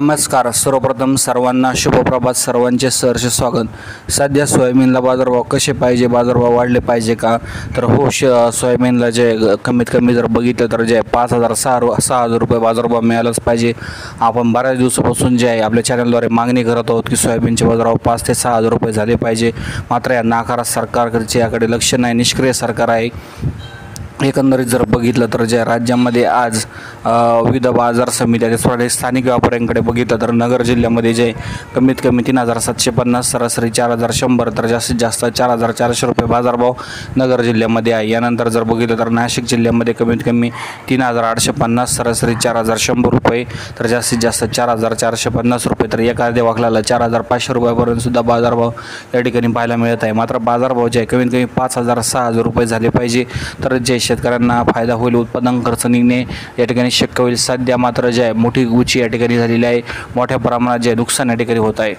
नमस्कार. सर्वप्रथम सर्वांना शुभप्रभात. सर्वांचे सहर्ष स्वागत. सध्या सोयाबीनला बाजारभाव कसे पाहिजे, बाजारभाव वाढले पाहिजे का? तर हो, सोयाबीनला जे कमीत कमी जर बघितलं तर जे 5,000-6,000 रुपये बाजारभाव मिळालाच पाहिजे. आपण बऱ्याच दिवसापासून जे आहे आपल्या चॅनलद्वारे मागणी करत आहोत की सोयाबीनचे बाजारभाव 5 ते 6,000 रुपये झाले पाहिजे. मात्र या नाकारा सरकारकडचे याकडे लक्ष नाही, निष्क्रिय सरकार आहे. एकंदरीत जर बघितलं तर ज्या राज्यामध्ये आज विविध बाजार समित्या ते स्थानिक व्यापाऱ्यांकडे बघितलं तर नगर जिल्ह्यामध्ये जे कमीत कमी 3,750, सरासरी 4,100 तर जास्तीत जास्त 4,400 रुपये बाजारभाव नगर जिल्ह्यामध्ये आहे. यानंतर जर बघितलं तर नाशिक जिल्ह्यामध्ये कमीत कमी 3,850, सरासरी 4,100 रुपये तर जास्तीत जास्त 4,450 रुपये तर एखाद्या वाखलाला 4,500 रुपयापर्यंत सुद्धा बाजारभाव या ठिकाणी पाहायला मिळत आहे. मात्र बाजारभाव जे आहे कमीत कमी 5,000-6,000 रुपये झाले पाहिजे तर जे शेतकऱ्यांना फायदा होईल, उत्पादन खर्च निघणे या ठिकाणी शक्य होईल. सध्या मात्र जे आहे मोठी उंची या ठिकाणी झालेली आहे, मोठ्या प्रमाणात जे नुकसान या ठिकाणी होत आहे.